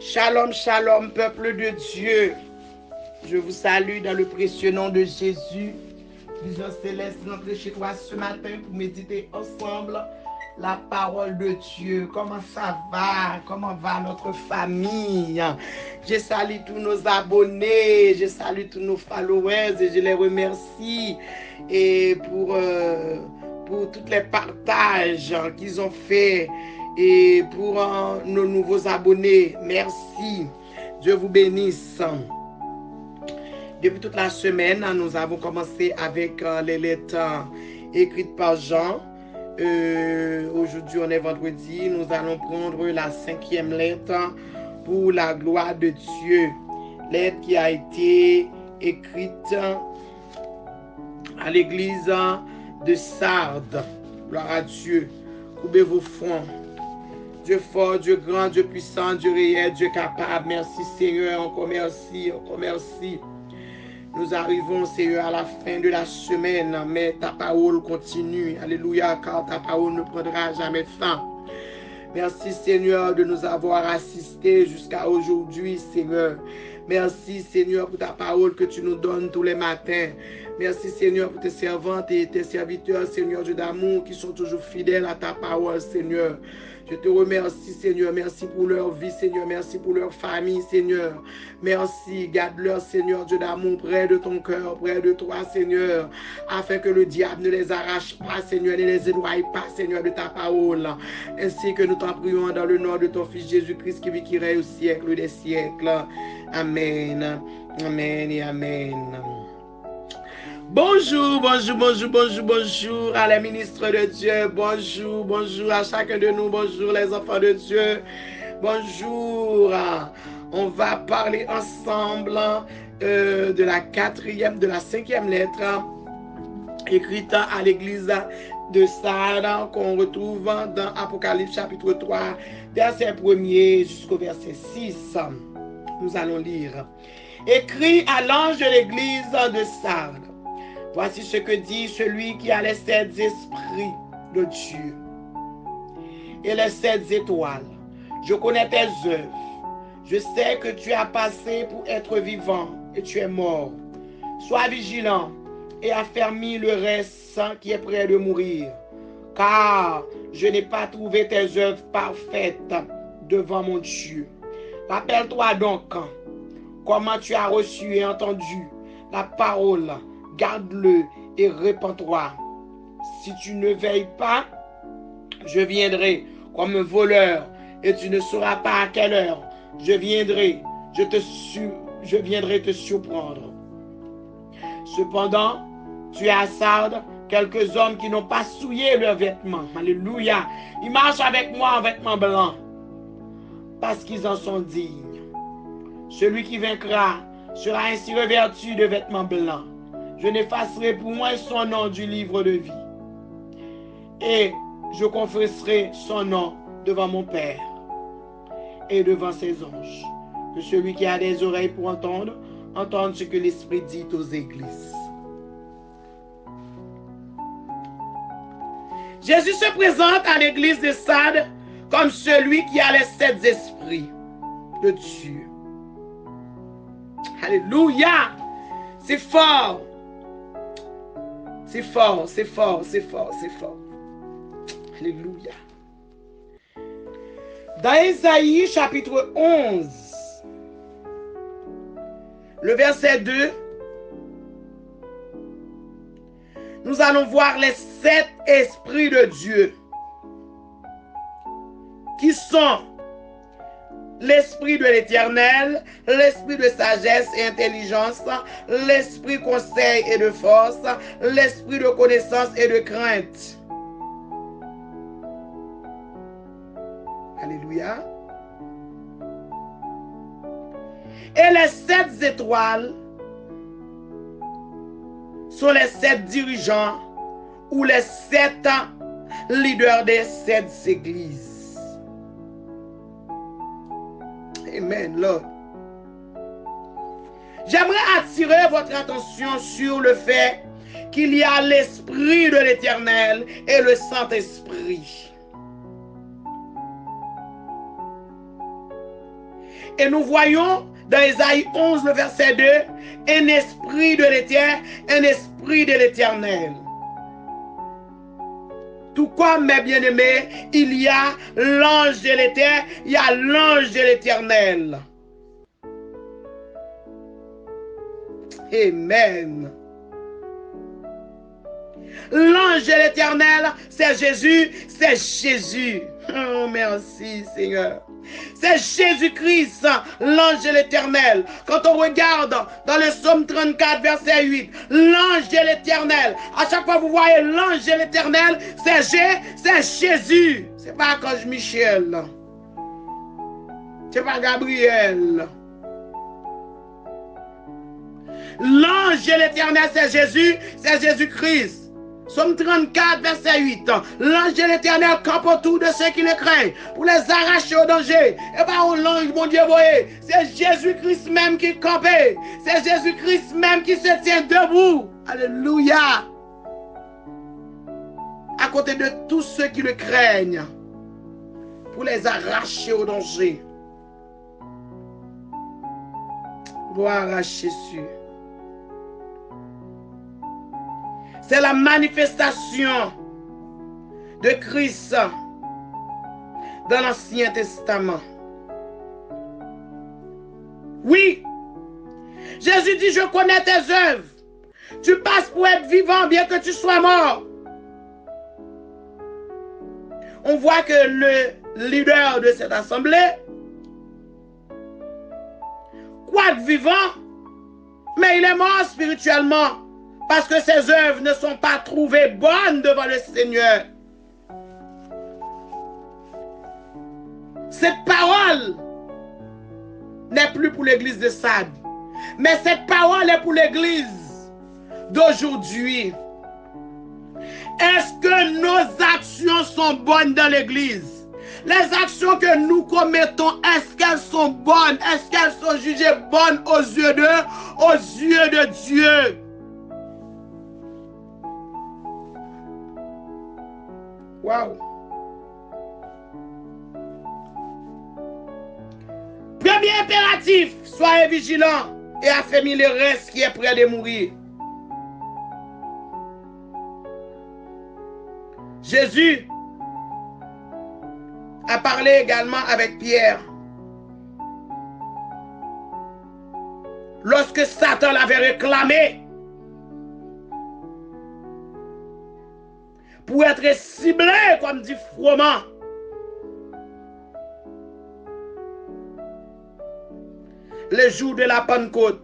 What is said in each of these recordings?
Shalom, shalom, peuple de Dieu. Je vous salue dans le précieux nom de Jésus. Vision céleste, rentrez chez toi ce matin pour méditer ensemble la parole de Dieu. Comment ça va? Comment va notre famille? Je salue tous nos abonnés, je salue tous nos followers et je les remercie et pour tous les partages qu'ils ont fait et pour nos nouveaux abonnés. Merci. Dieu vous bénisse. Depuis toute la semaine, nous avons commencé avec les lettres écrites par Jean. Aujourd'hui, on est vendredi. Nous allons prendre la 5e lettre pour la gloire de Dieu. Lettre qui a été écrite à l'église de Sardes. Gloire à Dieu. Courbez vos fronts. Dieu fort, Dieu grand, Dieu puissant, Dieu réel, Dieu capable. Merci Seigneur, encore merci, encore merci. Nous arrivons, Seigneur, à la fin de la semaine, mais ta parole continue. Alléluia, car ta parole ne prendra jamais fin. Merci, Seigneur, de nous avoir assistés jusqu'à aujourd'hui, Seigneur. Merci, Seigneur, pour ta parole que tu nous donnes tous les matins. Merci, Seigneur, pour tes servantes et tes serviteurs, Seigneur Dieu d'amour, qui sont toujours fidèles à ta parole, Seigneur. Je te remercie, Seigneur. Merci pour leur vie, Seigneur. Merci pour leur famille, Seigneur. Merci. Garde-leur, Seigneur Dieu d'amour, près de ton cœur, près de toi, Seigneur, afin que le diable ne les arrache pas, Seigneur, ne les éloigne pas, Seigneur, de ta parole. Ainsi que nous t'en prions dans le nom de ton Fils Jésus-Christ qui vit, qui règne au siècle des siècles. Amen. Amen et amen. Bonjour, bonjour, bonjour, bonjour, bonjour à la ministre de Dieu. Bonjour, bonjour à chacun de nous. Bonjour les enfants de Dieu. Bonjour. On va parler ensemble de la 5e lettre écrite à l'église de Sardes qu'on retrouve dans Apocalypse chapitre 3, verset 1er jusqu'au verset 6. Nous allons lire. Écrit à l'ange de l'église de Sardes. Voici ce que dit celui qui a les 7 esprits de Dieu et les 7 étoiles. Je connais tes œuvres. Je sais que tu as passé pour être vivant et tu es mort. Sois vigilant et affermis le reste qui est prêt de mourir. Car je n'ai pas trouvé tes œuvres parfaites devant mon Dieu. Rappelle-toi donc comment tu as reçu et entendu la parole. Garde-le et répands-toi. Si tu ne veilles pas, je viendrai comme un voleur et tu ne sauras pas à quelle heure je viendrai te surprendre. Cependant, tu as à Sardes quelques hommes qui n'ont pas souillé leurs vêtements. Alléluia. Ils marchent avec moi en vêtements blancs parce qu'ils en sont dignes. Celui qui vaincra sera ainsi revêtu de vêtements blancs. Je n'effacerai pour moi son nom du livre de vie. Et je confesserai son nom devant mon Père et devant ses anges. Que celui qui a des oreilles pour entendre, entende ce que l'Esprit dit aux églises. Jésus se présente à l'église de Sardes comme celui qui a les 7 esprits de Dieu. Alléluia! C'est fort! C'est fort, c'est fort, c'est fort, c'est fort. Alléluia. Dans Ésaïe chapitre 11, le verset 2, nous allons voir les 7 esprits de Dieu qui sont l'esprit de l'Éternel, l'esprit de sagesse et intelligence, l'esprit conseil et de force, l'esprit de connaissance et de crainte. Alléluia. Et les 7 étoiles sont les 7 dirigeants ou les 7 leaders des 7 églises. Amen, Lord. J'aimerais attirer votre attention sur le fait qu'il y a l'Esprit de l'Éternel et le Saint-Esprit. Et nous voyons dans Ésaïe 11, le verset 2, un esprit de l'Éternel. Tout comme, mes bien-aimés, il y a l'ange de l'Éternel, il y a l'ange de l'Éternel. Amen. L'ange de l'Éternel, c'est Jésus, c'est Jésus. Oh, merci Seigneur. C'est Jésus-Christ, l'ange de l'Éternel. Quand on regarde dans le psaume 34, verset 8, l'ange de l'Éternel. À chaque fois que vous voyez l'ange de l'Éternel, c'est Jésus. C'est pas Archange Michel. C'est pas Gabriel. L'ange de l'Éternel, c'est Jésus, c'est Jésus-Christ. Psaume 34, verset 8. L'ange de l'Éternel campe autour de ceux qui le craignent pour les arracher au danger. Et pas l'ange, mon Dieu, voyez, c'est Jésus-Christ même qui campe. C'est Jésus-Christ même qui se tient debout. Alléluia. À côté de tous ceux qui le craignent pour les arracher au danger. Gloire à Jésus. C'est la manifestation de Christ dans l'Ancien Testament. Oui, Jésus dit, je connais tes œuvres. Tu passes pour être vivant bien que tu sois mort. On voit que le leader de cette assemblée, quoique vivant, mais il est mort spirituellement. Parce que ses œuvres ne sont pas trouvées bonnes devant le Seigneur. Cette parole n'est plus pour l'église de Sade. Mais cette parole est pour l'église d'aujourd'hui. Est-ce que nos actions sont bonnes dans l'église? Les actions que nous commettons, est-ce qu'elles sont bonnes? Est-ce qu'elles sont jugées bonnes aux yeux de Dieu? Wow. Premier impératif, soyez vigilants et affermis le reste qui est près de mourir. Jésus a parlé également avec Pierre. Lorsque Satan l'avait réclamé pour être ciblé, comme dit Froment. Le jour de la Pentecôte.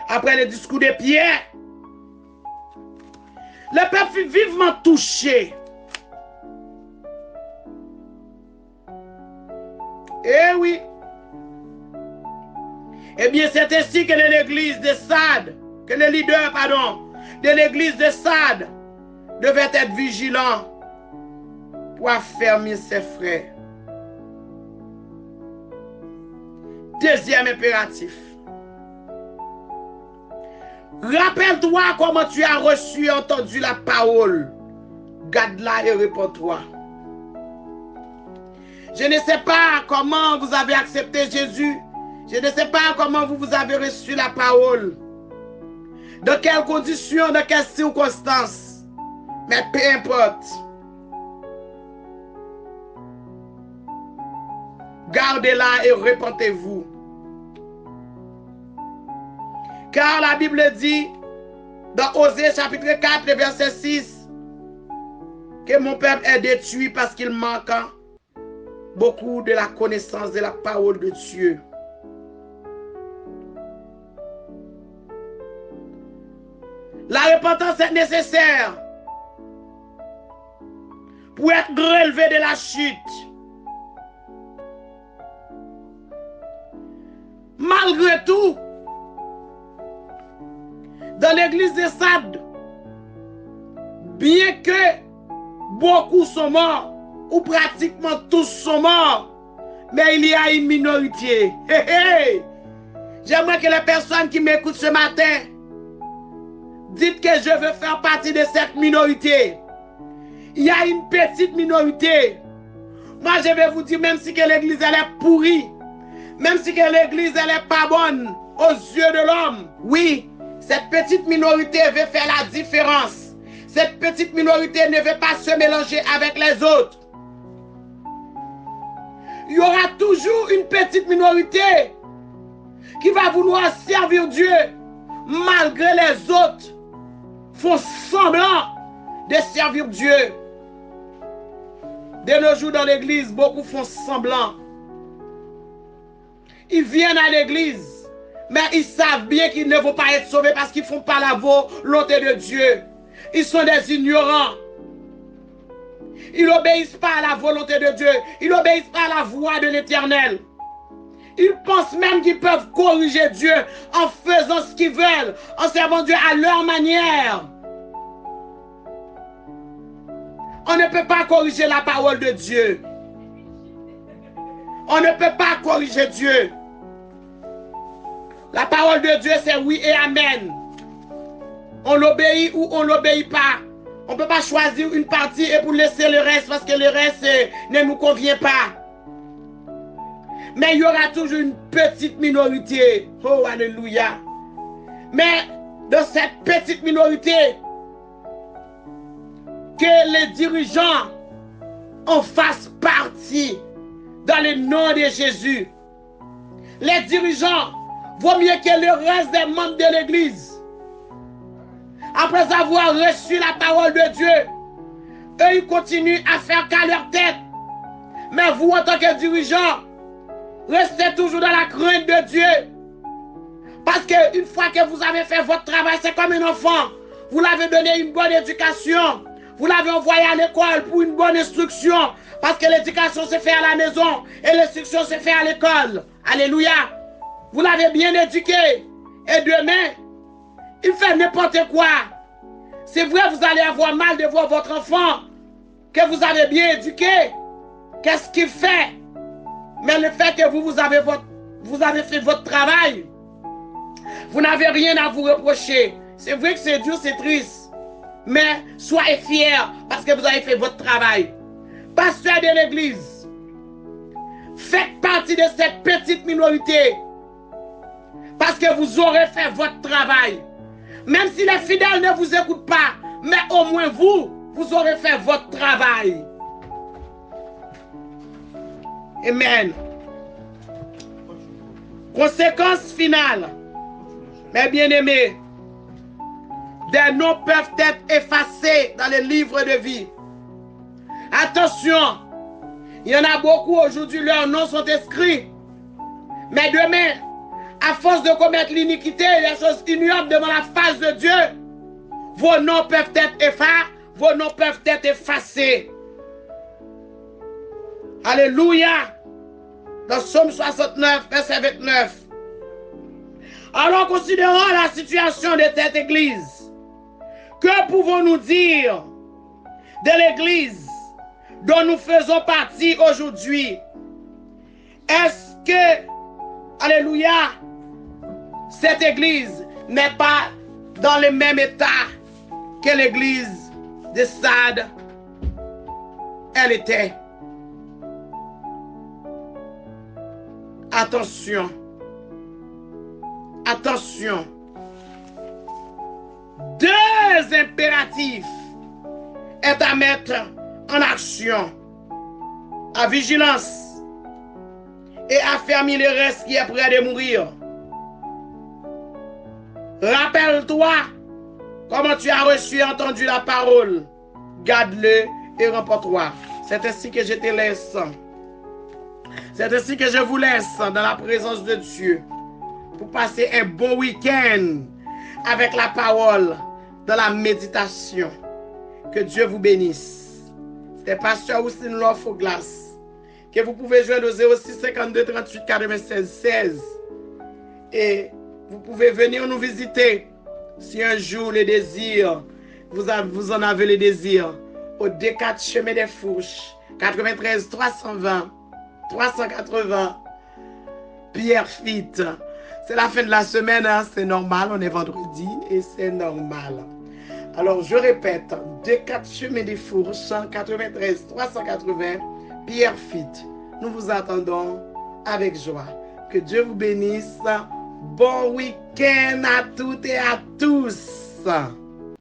Après le discours de Pierre, le peuple fut vivement touché. Eh oui. Eh bien, c'est ainsi que l'église de Sade, que le leader, de l'église de Sade devait être vigilant pour affermir ses frères. Deuxième impératif. Rappelle-toi comment tu as reçu et entendu la parole. Garde-la et réponds-toi. Je ne sais pas comment vous avez accepté Jésus. Je ne sais pas comment vous avez reçu la parole. Dans quelles conditions, dans quelles circonstances. Mais peu importe. Gardez-la et répentez-vous. Car la Bible dit, dans Osée chapitre 4, verset 6, que mon peuple est détruit parce qu'il manque beaucoup de la connaissance de la parole de Dieu. La repentance est nécessaire pour être relevé de la chute. Malgré tout, dans l'église de Sade, bien que beaucoup sont morts, ou pratiquement tous sont morts, mais il y a une minorité. J'aimerais que les personnes qui m'écoutent ce matin, dites que je veux faire partie de cette minorité. Il y a une petite minorité. Moi, je vais vous dire, même si que l'église, elle est pourrie, même si que l'église, elle est pas bonne aux yeux de l'homme, oui, cette petite minorité veut faire la différence. Cette petite minorité ne veut pas se mélanger avec les autres. Il y aura toujours une petite minorité qui va vouloir servir Dieu malgré les autres font semblant de servir Dieu. De nos jours dans l'église, beaucoup font semblant. Ils viennent à l'église, mais ils savent bien qu'ils ne vont pas être sauvés parce qu'ils ne font pas la volonté de Dieu. Ils sont des ignorants. Ils n'obéissent pas à la volonté de Dieu. Ils n'obéissent pas à la voix de l'Éternel. Ils pensent même qu'ils peuvent corriger Dieu en faisant ce qu'ils veulent, en servant Dieu à leur manière. On ne peut pas corriger la parole de Dieu. On ne peut pas corriger Dieu. La parole de Dieu, c'est oui et amen. On l'obéit ou on ne l'obéit pas. On ne peut pas choisir une partie et pour laisser le reste parce que le reste ne nous convient pas. Mais il y aura toujours une petite minorité. Oh, alléluia. Mais dans cette petite minorité, que les dirigeants en fassent partie dans le nom de Jésus. Les dirigeants, vaut mieux que le reste des membres de l'église. Après avoir reçu la parole de Dieu, eux, ils continuent à faire qu'à leur tête. Mais vous, en tant que dirigeant, restez toujours dans la crainte de Dieu. Parce qu'une fois que vous avez fait votre travail, c'est comme un enfant. Vous l'avez donné une bonne éducation. Vous l'avez envoyé à l'école pour une bonne instruction. Parce que l'éducation se fait à la maison et l'instruction se fait à l'école. Alléluia. Vous l'avez bien éduqué. Et demain, il fait n'importe quoi. C'est vrai, vous allez avoir mal de voir votre enfant que vous avez bien éduqué. Qu'est-ce qu'il fait? Mais le fait que vous avez fait votre travail, vous n'avez rien à vous reprocher. C'est vrai que c'est dur, c'est triste. Mais soyez fiers parce que vous avez fait votre travail. Pasteur de l'église, faites partie de cette petite minorité parce que vous aurez fait votre travail. Même si les fidèles ne vous écoutent pas, mais au moins vous aurez fait votre travail. Amen. Conséquence finale. Mes bien-aimés, des noms peuvent être effacés dans les livres de vie. Attention, il y en a beaucoup aujourd'hui, leurs noms sont inscrits. Mais demain, à force de commettre l'iniquité et les choses ignobles devant la face de Dieu, vos noms peuvent être effacés. Alléluia. Dans Psaume 69, verset 29. Alors, considérons la situation de cette église. Que pouvons-nous dire de l'église dont nous faisons partie aujourd'hui? Est-ce que, alléluia, cette église n'est pas dans le même état que l'église de Sade? Elle était. Attention. Attention. Deux impératifs est à mettre en action. À vigilance et affermir le reste qui est prêt de mourir. Rappelle-toi comment tu as reçu et entendu la parole. Garde-le et remporte-toi. C'est ainsi que je te laisse. C'est ainsi que je vous laisse dans la présence de Dieu pour passer un bon week-end avec la parole dans la méditation. Que Dieu vous bénisse. C'était Pasteur Austin Lofoglas que vous pouvez joindre au 06 52 38 96 16 et vous pouvez venir nous visiter si un jour le désir, vous en avez le désir, au D4 Chemin des Fourches, 93 320 380 Pierrefitte. C'est la fin de la semaine, hein? C'est normal, on est vendredi et c'est normal. Alors je répète, D4 Chemin des Fourches, 93 380 Pierrefitte. Nous vous attendons avec joie. Que Dieu vous bénisse. Bon week-end à toutes et à tous.